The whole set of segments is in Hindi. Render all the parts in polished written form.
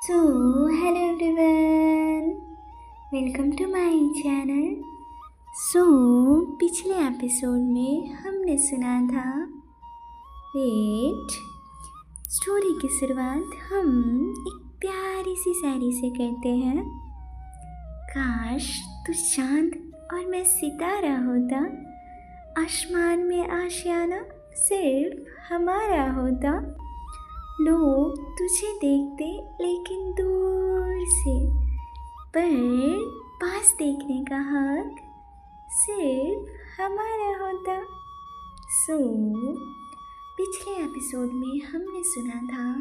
So, hello everyone, welcome to my channel. So, पिछले एपिसोड में हमने सुना था वेट स्टोरी की शुरुआत हम एक प्यारी सी शायरी से करते हैं। काश तू चांद और मैं सितारा होता, आसमान में आशियाना सिर्फ हमारा होता। लोग तुझे देखते लेकिन दूर से, पर पास देखने का हक सिर्फ हमारा होता। पिछले एपिसोड में हमने सुना था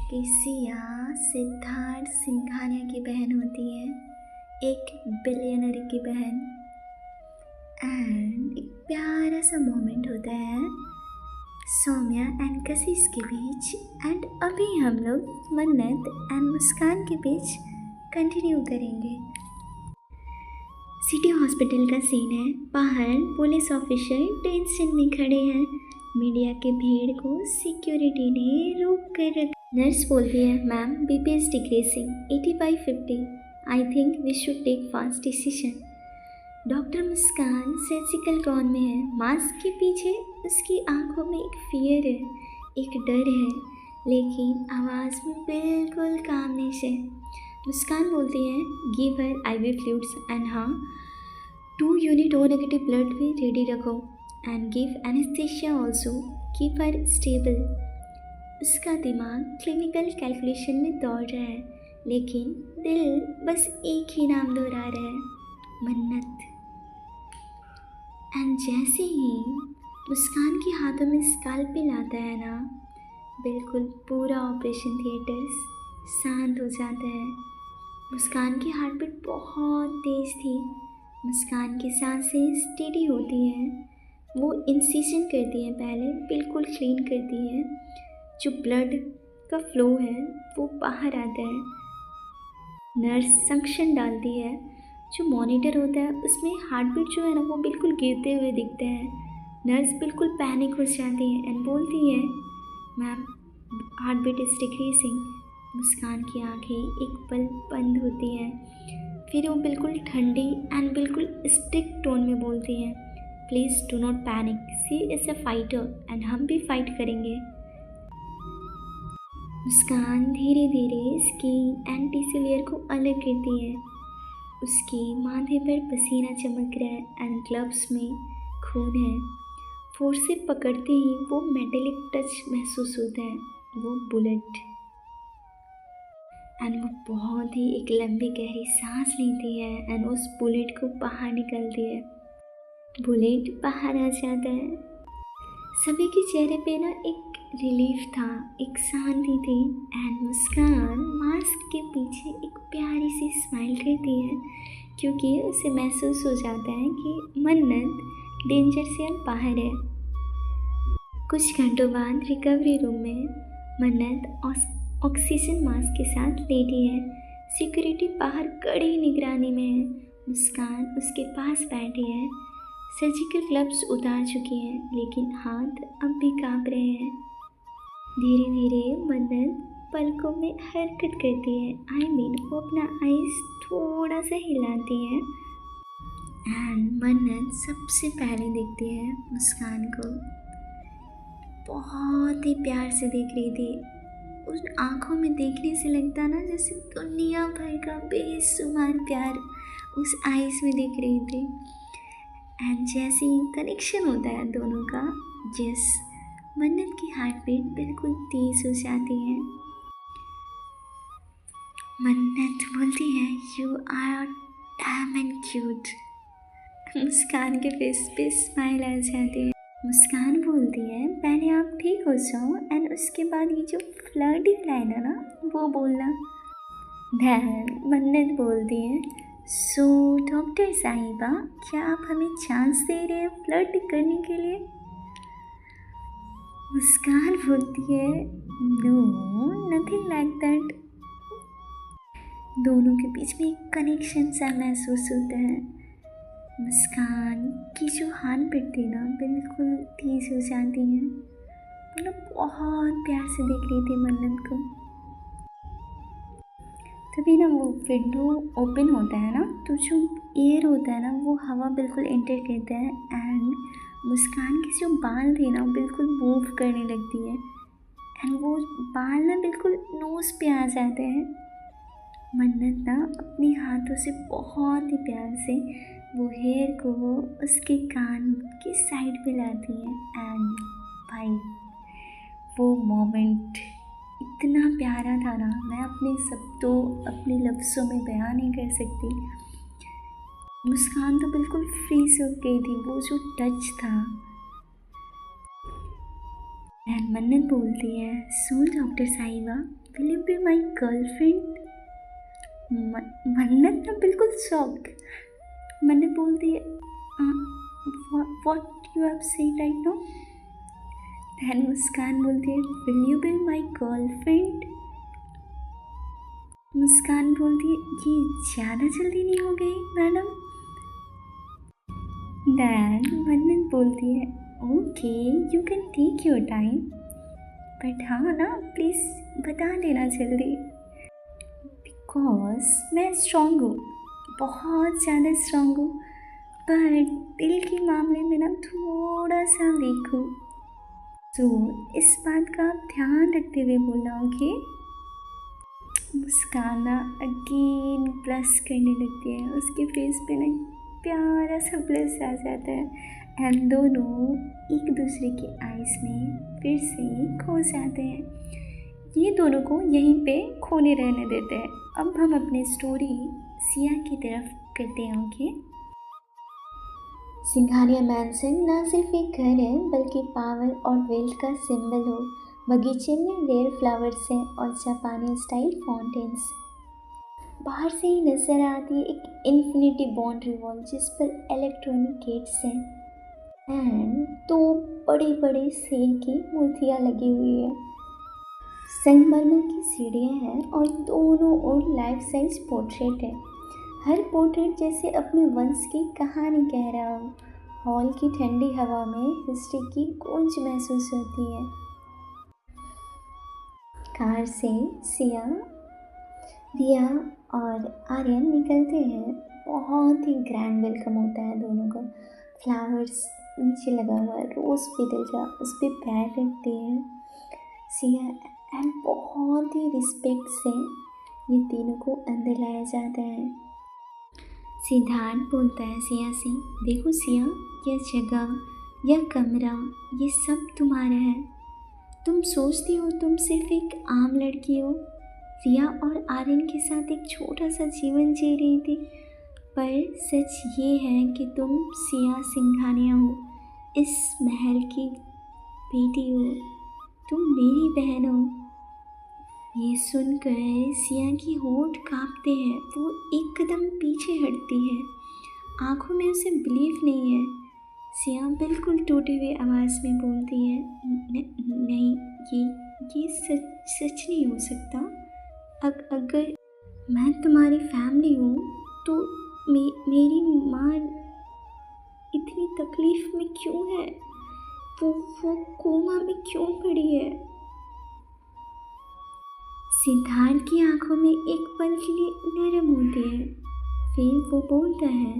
कि सिया सिद्धार्थ सिंघानिया की बहन होती है, एक बिलियनर की बहन। एंड एक प्यारा सा मोमेंट होता है सौम्या एंड कशिश के बीच। एंड अभी हम लोग मन्नत एंड मुस्कान के बीच कंटिन्यू करेंगे। सिटी हॉस्पिटल का सीन है। बाहर पुलिस ऑफिसर टेंशन में खड़े हैं। मीडिया के भीड़ को सिक्योरिटी ने रोक कर रखा। नर्स बोलती है, ma'am BP is decreasing 80/50। I think we should take fast decision. Doctor Muskaan surgical gown में है। मास्क के पीछे उसकी आंखों में एक फियर है, एक डर है, लेकिन आवाज़ में बिल्कुल कामनेस है। मुस्कान बोलती है, give her IV fluids and हाँ 2 यूनिट O नेगेटिव ब्लड भी रेडी रखो and give anaesthesia also, keep her stable. उसका दिमाग क्लिनिकल कैलकुलेशन में दौड़ रहा है, लेकिन दिल बस एक ही नाम दोहरा रहा है, मन्नत। एंड जैसे ही मुस्कान के हाथों में स्कैल्पेल आता है ना, बिल्कुल पूरा ऑपरेशन थिएटर शांत हो जाता है। मुस्कान की हार्ट बीट बहुत तेज़ थी। मुस्कान की सांसें स्टेडी होती हैं। वो इंसिजन करती है, पहले बिल्कुल क्लीन करती है। जो ब्लड का फ्लो है वो बाहर आता है। नर्स सक्शन डालती है। जो मॉनिटर होता है उसमें हार्ट बीट जो है ना वो बिल्कुल गिरते हुए दिखते हैं। नर्स बिल्कुल पैनिक हो जाती है एंड बोलती है, ma'am heart beat is decreasing. Muskaan की आंखें एक पल बंद होती हैं, फिर वो बिल्कुल ठंडी एंड बिल्कुल स्ट्रिक्ट टोन में बोलती हैं, please do not panic, she is a fighter and हम भी फाइट करेंगे। मुस्कान धीरे धीरे स्किन एंड टिश्यू लेयर को अलग करती है। उसके माथे पर पसीना चमक रहा है एंड ग्लव्स में खून है। फोर्स से पकड़ते ही वो मेटेलिक टच महसूस होता है, वो बुलेट। एंड वो बहुत ही एक लंबी गहरी सांस लेती है एंड उस बुलेट को बाहर निकलती है। बुलेट बाहर आ जाता है। सभी के चेहरे पे ना एक रिलीफ था, एक शांति थी। एंड मुस्कान मास्क के पीछे एक प्यारी सी स्माइल करती है, क्योंकि उसे महसूस हो जाता है कि मन्नत डेंजर से अब बाहर है। कुछ घंटों बाद रिकवरी रूम में मन्नत ऑक्सीजन मास्क के साथ लेटी है। सिक्योरिटी बाहर कड़ी निगरानी में है। मुस्कान उसके पास बैठी है। सर्जिकल ग्लव्स उतार चुकी हैं, लेकिन हाथ अब भी कांप रहे हैं। धीरे धीरे मन्नत पलकों में हरकत करती है। वो अपना आइज थोड़ा सा हिलाती है। एंड मन्नत सबसे पहले देखती है मुस्कान को। बहुत ही प्यार से देख रही थी। उस आँखों में देखने से लगता ना जैसे दुनिया भर का बेशुमार प्यार उस आइज में दिख रही थी। एंड जैसे ही कनेक्शन होता है दोनों का, मन्नत की हार्ट बीट बिल्कुल तेज हो जाती है। मन्नत बोलती है, you are damn and cute. Muskaan के फेस पे स्माइल आ जाती है। मुस्कान बोलती है, पहले आप ठीक हो जाओ एंड उसके बाद ये जो फ्लर्टी लाइन है ना वो बोलना। दैन मन्नत बोलती है, सो डॉक्टर साहिबा, क्या आप हमें चांस दे रहे हैं फ्लर्ट करने के लिए? मुस्कान बोलती है, नो नथिंग लाइक दैट। दोनों के बीच में एक कनेक्शन सा महसूस होता है। मुस्कान की जो हाथ पिटती ना बिल्कुल तेज हो जाती है। मतलब बहुत प्यार से देख रही थी मन्नत को। तभी ना वो विंडो ओपन होता है ना, तो जो एयर होता है ना वो हवा बिल्कुल एंटर करता है एंड मुस्कान के जो बाल थे ना बिल्कुल मूव करने लगती है एंड वो बाल ना बिल्कुल नोज़ पे आ जाते हैं। मन्नत ना अपने हाथों से बहुत ही प्यार से वो हेयर को उसके कान की साइड पे लाती है एंड भाई वो मोमेंट इतना प्यारा था ना, मैं अपने शब्दों अपने लफ्ज़ों में बयान नहीं कर सकती। मुस्कान तो बिल्कुल फ्रीज हो गई थी, वो जो टच था। एंड मन्नत बोलती है, सो डॉक्टर साहिबा, will you be my girlfriend? Mannat ना बिल्कुल शॉक। मन्नत बोलती है, what you have said right now? Then Muskaan बोलती है, will you be my girlfriend? Muskaan बोलती है, ये ज़्यादा जल्दी नहीं हो गई मैडम? दैन मन्नत बोलती है, okay you can take your time, but हाँ ना प्लीज़ बता देना जल्दी, बिकॉज मैं स्ट्रॉन्ग हूँ, बहुत ज़्यादा स्ट्रॉन्ग हूँ, पर दिल के मामले में ना थोड़ा सा वीक हूँ। तो इस बात का आप ध्यान रखते हुए बोलना, ओके? मुस्काना अगेन ब्लश करने लगती है, उसके फेस पे ना प्यारा सा ब्लश आ जाता है एंड दोनों एक दूसरे के आइज़ में फिर से खो जाते हैं। ये दोनों को यहीं पे खोने रहने देते हैं। अब हम अपनी स्टोरी सिया की तरफ करते हैं, ओके? सिंघानिया मैंसन ना सिर्फ एक घर है बल्कि पावर और वेल्थ का सिंबल हो। बगीचे में रेयर फ्लावर्स हैं और जापानी स्टाइल फाउंटेन्स। बाहर से ही नजर आती है एक इन्फिनिटी बाउंड्री वॉल जिस पर इलेक्ट्रॉनिक गेट्स हैं एंड दो बड़े बड़े शेर की मूर्तियाँ लगी हुई है। संगमरमर की सीढ़ियाँ हैं और दोनों ओर लाइफ साइज पोर्ट्रेट है। हर पोर्ट्रेट जैसे अपने वंश की कहानी कह रहा हो। हॉल की ठंडी हवा में हिस्ट्री की गूंज महसूस होती है। कार से सिया, रिया और आर्यन निकलते हैं। बहुत ही ग्रैंड वेलकम होता है दोनों का। फ्लावर्स नीचे लगा हुआ है, रोज़ पेटल जा उस पर पैर रखते हैं सिया एंड बहुत ही रिस्पेक्ट से ये तीनों को अंदर लाया जाता है। सिद्धार्थ बोलता है सिया से, देखो सिया, यह जगह, यह कमरा, ये सब तुम्हारा है। तुम सोचती हो तुम सिर्फ एक आम लड़की हो, रिया और आर्यन के साथ एक छोटा सा जीवन जी रही थी, पर सच ये है कि तुम सिया सिंघानिया हो, इस महल की बेटी हो, तुम मेरी बहन हो। ये सुनकर सिया की होंठ कांपते हैं, वो एक कदम पीछे हटती है, आंखों में उसे बिलीव नहीं है। सिया बिल्कुल टूटे हुए आवाज़ में बोलती है, नहीं, ये सच नहीं हो सकता। अगर मैं तुम्हारी फैमिली हूँ तो मेरी माँ इतनी तकलीफ़ में क्यों है? वो कोमा में क्यों पड़ी है? सिद्धार्थ की आंखों में एक पल के लिए नरम होती है, फिर वो बोलता है,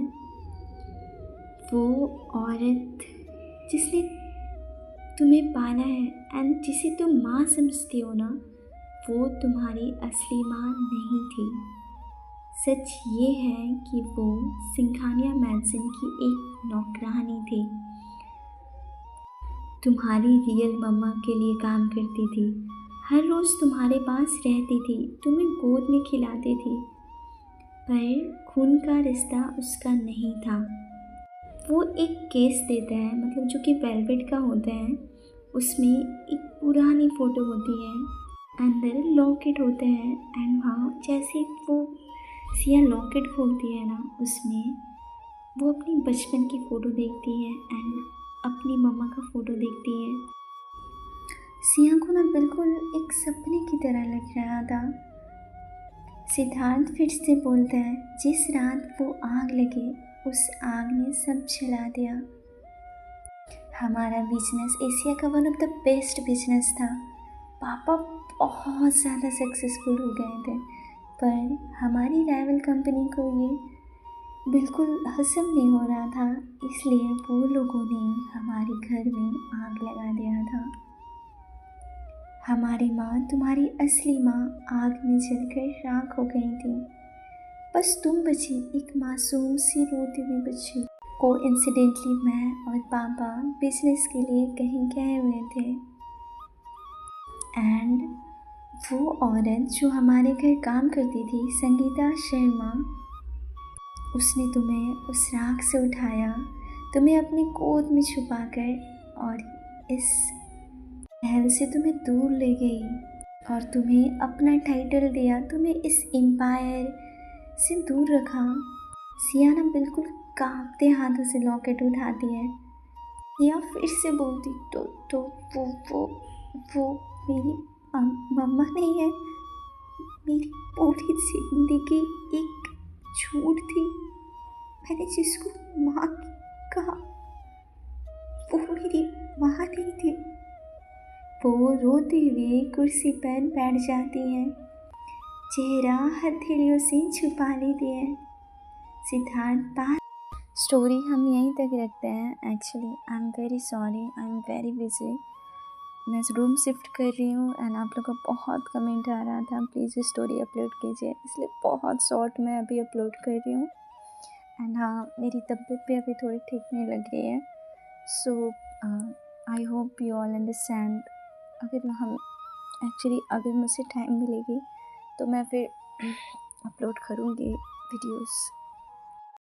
वो औरत जिसने तुम्हें पाला है एंड जिसे तुम माँ समझती हो ना, वो तुम्हारी असली माँ नहीं थी। सच ये है कि वो सिंघानिया मैंसन की एक नौकरानी थी, तुम्हारी रियल मम्मा के लिए काम करती थी, हर रोज़ तुम्हारे पास रहती थी, तुम्हें गोद में खिलाती थी, पर खून का रिश्ता उसका नहीं था। वो एक केस देता है, मतलब जो कि वेलवेट का होता है, उसमें एक पुरानी फ़ोटो होती है, अंदर लॉकेट होता है एंड वहाँ जैसे वो सिया लॉकेट खोलती है ना, उसमें वो अपनी बचपन की फ़ोटो देखती है एंड अपनी मम्मा का फ़ोटो देखती है। सिया को ना बिल्कुल एक सपने की तरह लग रहा था। सिद्धार्थ फिर से बोलता है, जिस रात वो आग लगे उस आग ने सब जला दिया। हमारा बिजनेस एशिया का one of the best business था। पापा बहुत ज़्यादा सक्सेसफुल हो गए थे, पर हमारी राइवल कंपनी को ये बिल्कुल हजम नहीं हो रहा था, इसलिए वो लोगों ने हमारे घर में आग लगा दिया था। हमारी माँ, तुम्हारी असली माँ, आग में जलकर राख हो गई थी। बस तुम बची, एक मासूम सी रोती हुई बच्ची। कोइंसिडेंटली मैं और पापा बिजनेस के लिए कहीं गए हुए थे एंड वो औरत जो हमारे घर काम करती थी, संगीता शर्मा, उसने तुम्हें उस राख से उठाया, तुम्हें अपनी गोद में छुपाकर और इस महल से तुम्हें दूर ले गई और तुम्हें अपना टाइटल दिया, तुम्हें इस एम्पायर से दूर रखा। सियाना बिल्कुल कांपते हाथों से लॉकेट उठाती है। या फिर से बोलती तो वो मेरी मम्मा नहीं है, मेरी पूरी जिंदगी एक झूठ थी। मैंने जिसको माँ कहा वो मेरी माँ नहीं थी। वो रोते हुए कुर्सी पर बैठ जाती है, चेहरा हथेलियों से छुपा लेती है। सिद्धार्थ बात स्टोरी हम यहीं तक रखते हैं। Actually I am very sorry, I am very busy. मैं रूम शिफ्ट कर रही हूँ एंड आप लोग का बहुत कमेंट आ रहा था प्लीज़ स्टोरी अपलोड कीजिए, इसलिए बहुत शॉर्ट मैं अभी अपलोड कर रही हूँ। एंड हाँ, मेरी तबीयत भी अभी थोड़ी ठीक नहीं लग रही है, so I hope you all understand. अगर मुझे टाइम मिलेगी तो मैं फिर अपलोड करूँगी वीडियोस।